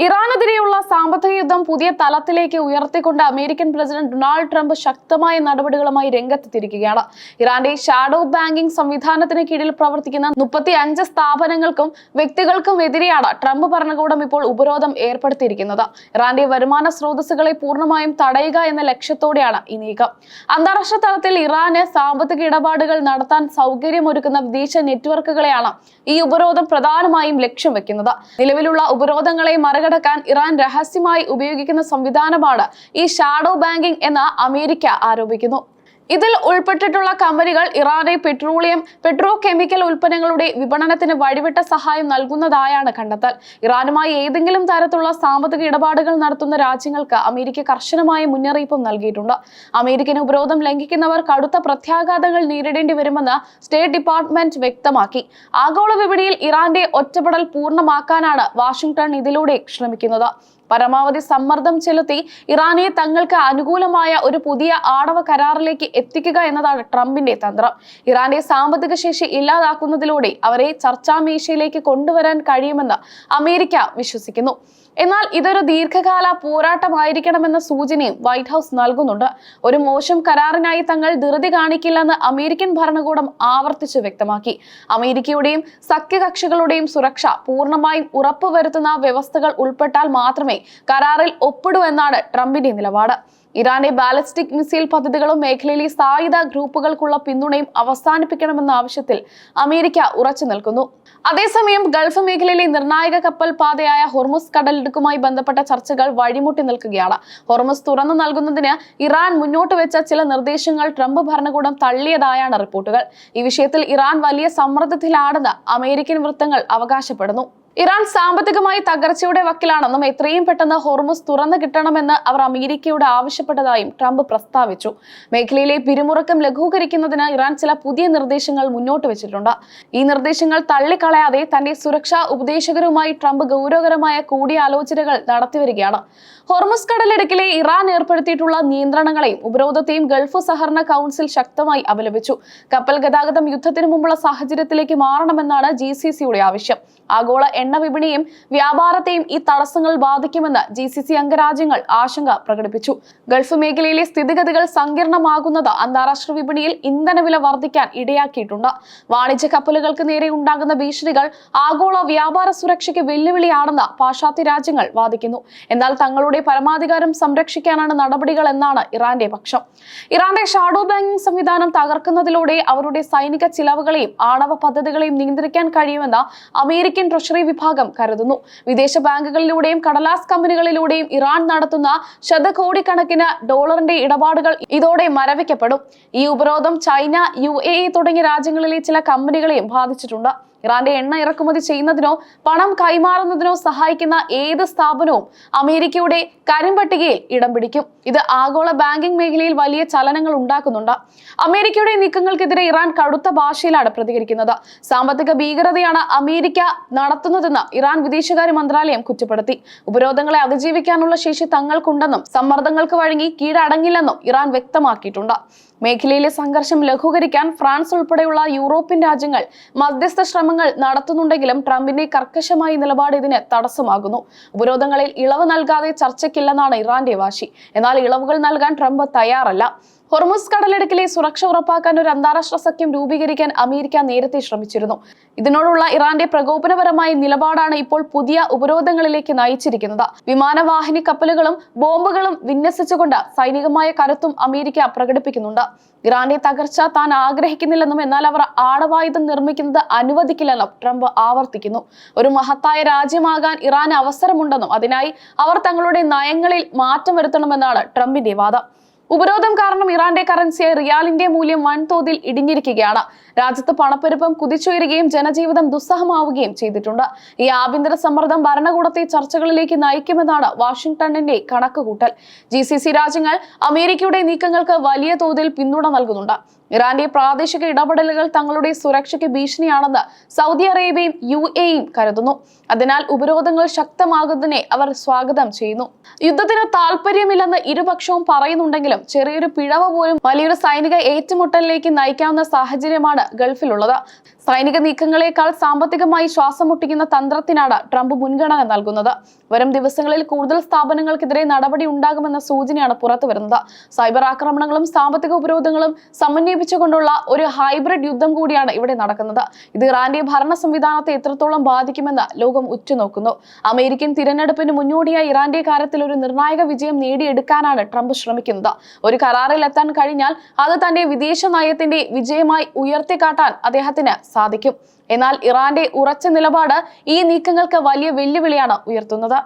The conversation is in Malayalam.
ഇറാനെതിരെയുള്ള സാമ്പത്തിക യുദ്ധം പുതിയ തലത്തിലേക്ക് ഉയർത്തിക്കൊണ്ട് അമേരിക്കൻ പ്രസിഡന്റ് ഡൊണാൾഡ് ട്രംപ് ശക്തമായ നടപടികളുമായി രംഗത്തെത്തിയിരിക്കുകയാണ്. ഇറാന്റെ ഷാഡോ ബാങ്കിംഗ് സംവിധാനത്തിന് കീഴിൽ പ്രവർത്തിക്കുന്ന 35 സ്ഥാപനങ്ങൾക്കും വ്യക്തികൾക്കും എതിരെയാണ് ട്രംപ് ഭരണകൂടം ഇപ്പോൾ ഉപരോധം ഏർപ്പെടുത്തിയിരിക്കുന്നത്. ഇറാന്റെ വരുമാന സ്രോതസ്സുകളെ പൂർണ്ണമായും തടയുക എന്ന ലക്ഷ്യത്തോടെയാണ് ഈ നീക്കം. അന്താരാഷ്ട്ര തലത്തിൽ ഇറാന് സാമ്പത്തിക ഇടപാടുകൾ നടത്താൻ സൗകര്യമൊരുക്കുന്ന വിദേശ നെറ്റ്വർക്കുകളെയാണ് ഈ ഉപരോധം പ്രധാനമായും ലക്ഷ്യം വെക്കുന്നത്. നിലവിലുള്ള ഉപരോധങ്ങളെ മറികടക്കാൻ ഇറാൻ രഹസ്യമായി ഉപയോഗിക്കുന്ന സംവിധാനമാണ് ഈ ഷാഡോ ബാങ്കിംഗ് എന്ന് അമേരിക്ക ആരോപിക്കുന്നു. ഇതിൽ ഉൾപ്പെട്ടിട്ടുള്ള കമ്പനികൾ ഇറാന്റെ പെട്രോ കെമിക്കൽ ഉൽപ്പന്നങ്ങളുടെ വിപണനത്തിന് വഴിവിട്ട സഹായം നൽകുന്നതായാണ് കണ്ടെത്തൽ. ഇറാനുമായി ഏതെങ്കിലും തരത്തിലുള്ള സാമ്പത്തിക ഇടപാടുകൾ നടത്തുന്ന രാജ്യങ്ങൾക്ക് അമേരിക്ക കർശനമായ മുന്നറിയിപ്പും നൽകിയിട്ടുണ്ട്. അമേരിക്കൻ ഉപരോധം ലംഘിക്കുന്നവർ കടുത്ത പ്രത്യാഘാതങ്ങൾ നേരിടേണ്ടി വരുമെന്ന് സ്റ്റേറ്റ് ഡിപ്പാർട്ട്മെന്റ് വ്യക്തമാക്കി. ആഗോള വിപണിയിൽ ഇറാന്റെ ഒറ്റപ്പെടൽ പൂർണ്ണമാക്കാനാണ് വാഷിംഗ്ടൺ ഇതിലൂടെ ശ്രമിക്കുന്നത്. പരമാവധി സമ്മർദ്ദം ചെലുത്തി ഇറാനെ തങ്ങൾക്ക് അനുകൂലമായ ഒരു പുതിയ ആണവ കരാറിലേക്ക് എത്തിക്കുക എന്നതാണ് ട്രംപിന്റെ തന്ത്രം. ഇറാന്റെ സാമ്പത്തിക ശേഷി ഇല്ലാതാക്കുന്നതിലൂടെ അവരെ ചർച്ചാമേശയിലേക്ക് കൊണ്ടുവരാൻ കഴിയുമെന്ന് അമേരിക്ക വിശ്വസിക്കുന്നു. എന്നാൽ ഇതൊരു ദീർഘകാല പോരാട്ടമായിരിക്കണമെന്ന സൂചനയും വൈറ്റ് ഹൗസ് നൽകുന്നുണ്ട്. ഒരു മോശം കരാറിനായി തങ്ങൾ ധൃതി കാണിക്കില്ലെന്ന് അമേരിക്കൻ ഭരണകൂടം ആവർത്തിച്ചു വ്യക്തമാക്കി. അമേരിക്കയുടെയും സഖ്യകക്ഷികളുടെയും സുരക്ഷ പൂർണ്ണമായും ഉറപ്പുവരുത്തുന്ന വ്യവസ്ഥകൾ ഉൾപ്പെട്ടാൽ മാത്രമേ കരാറിൽ ഒപ്പിടൂ എന്നാണ് ട്രംപിന്റെ നിലപാട്. ഇറാന്റെ ബാലിസ്റ്റിക് മിസൈൽ പദ്ധതികളും മേഖലയിലെ സായുധ ഗ്രൂപ്പുകൾക്കുള്ള പിന്തുണയും അവസാനിപ്പിക്കണമെന്ന ആവശ്യത്തിൽ അമേരിക്ക ഉറച്ചു നിൽക്കുന്നു. അതേസമയം ഗൾഫ് മേഖലയിലെ നിർണായക കപ്പൽ പാതയായ ഹോർമുസ് കടലിടുക്കുമായി ബന്ധപ്പെട്ട ചർച്ചകൾ വഴിമുട്ടി നിൽക്കുകയാണ്. ഹോർമുസ് തുറന്നു നൽകുന്നതിന് ഇറാൻ മുന്നോട്ട് വെച്ച ചില നിർദ്ദേശങ്ങൾ ട്രംപ് ഭരണകൂടം തള്ളിയതായാണ് റിപ്പോർട്ടുകൾ. ഈ വിഷയത്തിൽ ഇറാൻ വലിയ സമ്മർദ്ദത്തിലാണെന്ന് അമേരിക്കൻ വൃത്തങ്ങൾ അവകാശപ്പെടുന്നു. ഇറാൻ സാമ്പത്തികമായി തകർച്ചയുടെ വക്കിലാണെന്നും എത്രയും പെട്ടെന്ന് ഹോർമുസ് തുറന്നു കിട്ടണമെന്ന് അവർ അമേരിക്കയോട് ആവശ്യപ്പെട്ടതായും ട്രംപ് പ്രസ്താവിച്ചു. മേഖലയിലെ പിരിമുറുക്കം ലഘൂകരിക്കുന്നതിന് ഇറാൻ ചില പുതിയ നിർദ്ദേശങ്ങൾ മുന്നോട്ട് വെച്ചിട്ടുണ്ട്. ഈ നിർദ്ദേശങ്ങൾ തള്ളിക്കളയാതെ തന്റെ സുരക്ഷാ ഉപദേശകരുമായി ട്രംപ് ഗൗരവകരമായ കൂടിയാലോചനകൾ നടത്തിവരികയാണ്. ഹോർമുസ് കടലിടുക്കിലെ ഇറാൻ ഏർപ്പെടുത്തിയിട്ടുള്ള നിയന്ത്രണങ്ങളെയും ഉപരോധത്തെയും ഗൾഫ് സഹകരണ കൗൺസിൽ ശക്തമായി അപലപിച്ചു. കപ്പൽ ഗതാഗതം യുദ്ധത്തിന് മുമ്പുള്ള സാഹചര്യത്തിലേക്ക് മാറണമെന്നാണ് GCCയുടെ ആവശ്യം. ആഗോള എണ്ണ വിപണിയും വ്യാപാരത്തെയും ഈ തടസ്സങ്ങൾ ബാധിക്കുമെന്ന് GCC അംഗരാജ്യങ്ങൾ ആശങ്ക പ്രകടിപ്പിച്ചു. ഗൾഫ് മേഖലയിലെ സ്ഥിതിഗതികൾ സങ്കീർണമാകുന്നത് അന്താരാഷ്ട്ര വിപണിയിൽ ഇന്ധനവില വർദ്ധിക്കാൻ ഇടയാക്കിയിട്ടുണ്ട്. വാണിജ്യ കപ്പലുകൾക്ക് നേരെ ഉണ്ടാകുന്ന ഭീഷണികൾ ആഗോള വ്യാപാര സുരക്ഷയ്ക്ക് വെല്ലുവിളിയാണെന്ന് പാശ്ചാത്യ രാജ്യങ്ങൾ വാദിക്കുന്നു. എന്നാൽ തങ്ങളുടെ പരമാധികാരം സംരക്ഷിക്കാനാണ് നടപടികൾ എന്നാണ് ഇറാന്റെ പക്ഷം. ഇറാന്റെ ഷാഡോ ബാങ്കിംഗ് സംവിധാനം തകർക്കുന്നതിലൂടെ അവരുടെ സൈനിക ചിലവുകളെയും ആണവ പദ്ധതികളെയും നിയന്ത്രിക്കാൻ കഴിയുമെന്ന് അമേരിക്കൻ ട്രഷറി വിഭാഗം കരുതുന്നു. വിദേശ ബാങ്കുകളിലൂടെയും കടലാസ് കമ്പനികളിലൂടെയും ഇറാൻ നടത്തുന്ന ശതകോടിക്കണക്കിന് ഡോളറിന്റെ ഇടപാടുകൾ ഇതോടെ മരവിക്കപ്പെടും. ഈ ഉപരോധം ചൈന, UAE തുടങ്ങിയ രാജ്യങ്ങളിലെ ചില കമ്പനികളെയും ബാധിച്ചിട്ടുണ്ട്. ഇറാന്റെ എണ്ണ ഇറക്കുമതി ചെയ്യുന്നതിനോ പണം കൈമാറുന്നതിനോ സഹായിക്കുന്ന ഏത് സ്ഥാപനവും അമേരിക്കയുടെ കരിമ്പട്ടികയിൽ ഇടം പിടിക്കും. ഇത് ആഗോള ബാങ്കിംഗ് മേഖലയിൽ വലിയ ചലനങ്ങൾ ഉണ്ടാക്കുന്നുണ്ട്. അമേരിക്കയുടെ നീക്കങ്ങൾക്കെതിരെ ഇറാൻ കടുത്ത ഭാഷയിലാണ് പ്രതികരിക്കുന്നത്. സാമ്പത്തിക ഭീകരതയാണ് അമേരിക്ക നടത്തുന്നതെന്ന് ഇറാൻ വിദേശകാര്യ മന്ത്രാലയം കുറ്റപ്പെടുത്തി. ഉപരോധങ്ങളെ അതിജീവിക്കാനുള്ള ശേഷി തങ്ങൾക്കുണ്ടെന്നും സമ്മർദ്ദങ്ങൾക്ക് വഴങ്ങി കീഴടങ്ങില്ലെന്നും ഇറാൻ വ്യക്തമാക്കിയിട്ടുണ്ട്. മേഖലയിലെ സംഘർഷം ലഘൂകരിക്കാൻ ഫ്രാൻസ് ഉൾപ്പെടെയുള്ള യൂറോപ്യൻ രാജ്യങ്ങൾ മധ്യസ്ഥ ശ്രമങ്ങൾ നടത്തുന്നുണ്ടെങ്കിലും ട്രംപിന്റെ കർക്കശമായ നിലപാട് ഇതിന് തടസ്സമാകുന്നു. ഉപരോധങ്ങളിൽ ഇളവ് നൽകാതെ ചർച്ചയ്ക്കില്ലെന്നാണ് ഇറാന്റെ വാശി. എന്നാൽ ഇളവുകൾ നൽകാൻ ട്രംപ് തയ്യാറല്ല. ഹോർമുസ് കടലിടുക്കിലെ സുരക്ഷ ഉറപ്പാക്കാൻ ഒരു അന്താരാഷ്ട്ര സഖ്യം രൂപീകരിക്കാൻ അമേരിക്ക നേരത്തെ ശ്രമിച്ചിരുന്നു. ഇതിനോടുള്ള ഇറാന്റെ പ്രകോപനപരമായ നിലപാടാണ് ഇപ്പോൾ പുതിയ ഉപരോധങ്ങളിലേക്ക് നയിച്ചിരിക്കുന്നത്. വിമാനവാഹിനി കപ്പലുകളും ബോംബുകളും വിന്യസിച്ചുകൊണ്ട് സൈനികമായ കരുത്തും അമേരിക്ക പ്രകടിപ്പിക്കുന്നുണ്ട്. ഇറാന്റെ തകർച്ച താൻ ആഗ്രഹിക്കുന്നില്ലെന്നും എന്നാൽ അവർ ആണവായുധം നിർമ്മിക്കുന്നത് അനുവദിക്കില്ലെന്നും ട്രംപ് ആവർത്തിക്കുന്നു. ഒരു മഹത്തായ രാജ്യമാകാൻ ഇറാന് അവസരമുണ്ടെന്നും അതിനായി അവർ തങ്ങളുടെ നയങ്ങളിൽ മാറ്റം വരുത്തണമെന്നാണ് ട്രംപിന്റെ വാദം. ഉപരോധം കാരണം ഇറാന്റെ കറൻസിയായ റിയാലിന്റെ മൂല്യം വൻതോതിൽ ഇടിഞ്ഞിരിക്കുകയാണ്. രാജ്യത്ത് പണപ്പെരുപ്പം കുതിച്ചുയരുകയും ജനജീവിതം ദുസ്സഹമാവുകയും ചെയ്തിട്ടുണ്ട്. ഈ ആഭ്യന്തര സമ്മർദ്ദം ഭരണകൂടത്തെ ചർച്ചകളിലേക്ക് നയിക്കുമെന്നാണ് വാഷിംഗ്ടണിന്റെ കണക്കുകൂട്ടൽ. GCC രാജ്യങ്ങൾ അമേരിക്കയുടെ നീക്കങ്ങൾക്ക് വലിയ തോതിൽ പിന്തുണ നൽകുന്നുണ്ട്. ഇറാന്റെ പ്രാദേശിക ഇടപെടലുകൾ തങ്ങളുടെ സുരക്ഷയ്ക്ക് ഭീഷണിയാണെന്ന് സൗദി അറേബ്യയും UAEയും കരുതുന്നു. അതിനാൽ ഉപരോധങ്ങൾ ശക്തമാകുന്നതിനെ അവർ സ്വാഗതം ചെയ്യുന്നു. യുദ്ധത്തിന് താല്പര്യമില്ലെന്ന് ഇരുപക്ഷവും പറയുന്നുണ്ടെങ്കിലും ചെറിയൊരു പിഴവ് പോലും വലിയൊരു സൈനിക ഏറ്റുമുട്ടലിലേക്ക് നയിക്കാവുന്ന സാഹചര്യമാണ് ഗൾഫിലുള്ളത്. സൈനിക നീക്കങ്ങളെക്കാൾ സാമ്പത്തികമായി ശ്വാസം മുട്ടിക്കുന്ന തന്ത്രത്തിനാണ് ട്രംപ് മുൻഗണന നൽകുന്നത്. വരും ദിവസങ്ങളിൽ കൂടുതൽ സ്ഥാപനങ്ങൾക്കെതിരെ നടപടി ഉണ്ടാകുമെന്ന സൂചനയാണ് പുറത്തുവരുന്നത്. സൈബർ ആക്രമണങ്ങളും സാമ്പത്തിക ഉപരോധങ്ങളും സമന്വയിപ്പിച്ചുകൊണ്ടുള്ള ഒരു ഹൈബ്രിഡ് യുദ്ധം കൂടിയാണ് ഇവിടെ നടക്കുന്നത്. ഇത് ഇറാന്റെ ഭരണ സംവിധാനത്തെ എത്രത്തോളം ബാധിക്കുമെന്ന് ലോകം ഉറ്റുനോക്കുന്നു. അമേരിക്കൻ തിരഞ്ഞെടുപ്പിന് മുന്നോടിയായി ഇറാന്റെ കാര്യത്തിൽ ഒരു നിർണായക വിജയം നേടിയെടുക്കാനാണ് ട്രംപ് ശ്രമിക്കുന്നത്. ഒരു കരാറിൽ എത്താൻ കഴിഞ്ഞാൽ അത് തന്റെ വിദേശ നയത്തിന്റെ വിജയമായി ഉയർത്തിക്കാട്ടാൻ അദ്ദേഹത്തിന് സാധിക്കും. എന്നാൽ ഇറാന്റെ ഉറച്ച നിലപാട് ഈ നീക്കങ്ങൾക്ക് വലിയ വെല്ലുവിളിയാണ് ഉയർത്തുന്നത്.